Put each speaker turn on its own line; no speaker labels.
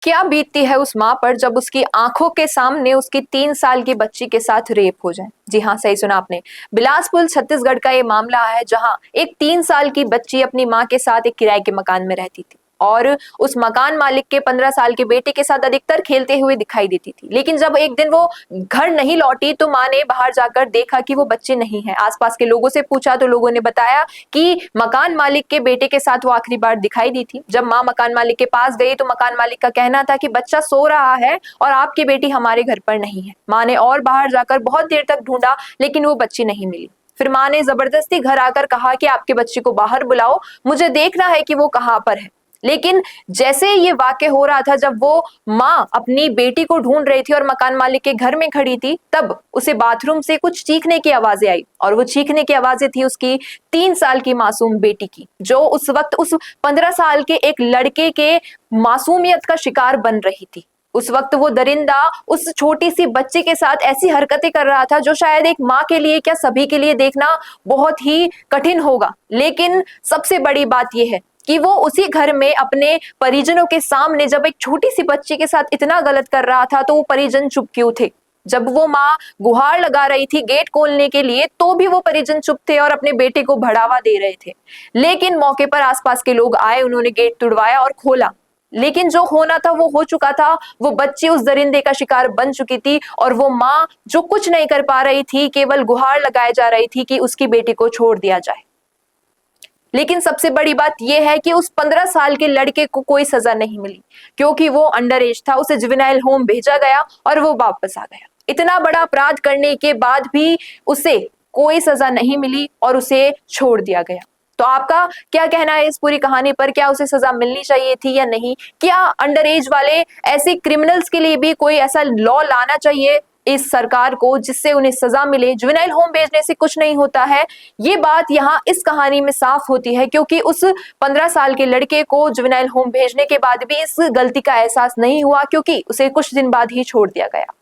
क्या बीतती है उस माँ पर जब उसकी आंखों के सामने उसकी 3 साल की बच्ची के साथ रेप हो जाए। जी हाँ, सही सुना आपने। बिलासपुर छत्तीसगढ़ का ये मामला है जहां एक 3 साल की बच्ची अपनी माँ के साथ एक किराए के मकान में रहती थी और उस मकान मालिक के 15 साल के बेटे के साथ अधिकतर खेलते हुए दिखाई देती थी। लेकिन जब एक दिन वो घर नहीं लौटी तो माँ ने बाहर जाकर देखा कि वो बच्चे नहीं है। आसपास के लोगों से पूछा तो लोगों ने बताया कि मकान मालिक के बेटे के साथ वो आखिरी बार दिखाई दी थी। जब माँ मकान मालिक के पास गई तो मकान मालिक का कहना था कि बच्चा सो रहा है और आपकी बेटी हमारे घर पर नहीं है। माँ ने और बाहर जाकर बहुत देर तक ढूंढा लेकिन वो बच्ची नहीं मिली। फिर माँ ने जबरदस्ती घर आकर कहा कि आपके बच्चे को बाहर बुलाओ, मुझे देखना है कि वो कहाँ पर है। लेकिन जैसे ये वाक्य हो रहा था, जब वो माँ अपनी बेटी को ढूंढ रही थी और मकान मालिक के घर में खड़ी थी, तब उसे बाथरूम से कुछ चीखने की आवाजें आई और वो चीखने की आवाजें थी उसकी 3 साल की मासूम बेटी की, जो उस वक्त उस 15 साल के एक लड़के के मासूमियत का शिकार बन रही थी। उस वक्त वो दरिंदा उस छोटी सी बच्ची के साथ ऐसी हरकतें कर रहा था जो शायद एक माँ के लिए क्या सभी के लिए देखना बहुत ही कठिन होगा। लेकिन सबसे बड़ी बात यह है कि वो उसी घर में अपने परिजनों के सामने जब एक छोटी सी बच्ची के साथ इतना गलत कर रहा था तो वो परिजन चुप क्यों थे। जब वो माँ गुहार लगा रही थी गेट खोलने के लिए तो भी वो परिजन चुप थे और अपने बेटे को बढ़ावा दे रहे थे। लेकिन मौके पर आसपास के लोग आए, उन्होंने गेट तुड़वाया और खोला। लेकिन जो होना था वो हो चुका था। वो बच्ची उस दरिंदे का शिकार बन चुकी थी और वो माँ जो कुछ नहीं कर पा रही थी, केवल गुहार लगाए जा रही थी कि उसकी बेटी को छोड़ दिया जाए। लेकिन सबसे बड़ी बात यह है कि उस 15 साल के लड़के को कोई सजा नहीं मिली क्योंकि वो अंडर एज था। उसे जुवेनाइल होम भेजा गया और वो वापस आ गया। इतना बड़ा अपराध करने के बाद भी उसे कोई सजा नहीं मिली और उसे छोड़ दिया गया। तो आपका क्या कहना है इस पूरी कहानी पर? क्या उसे सजा मिलनी चाहिए थी या नहीं? क्या अंडर एज वाले ऐसे क्रिमिनल्स के लिए भी कोई ऐसा लॉ लाना चाहिए इस सरकार को जिससे उन्हें सजा मिले? जुवेनाइल होम भेजने से कुछ नहीं होता है, ये बात यहाँ इस कहानी में साफ होती है क्योंकि उस 15 साल के लड़के को जुवेनाइल होम भेजने के बाद भी इस गलती का एहसास नहीं हुआ क्योंकि उसे कुछ दिन बाद ही छोड़ दिया गया।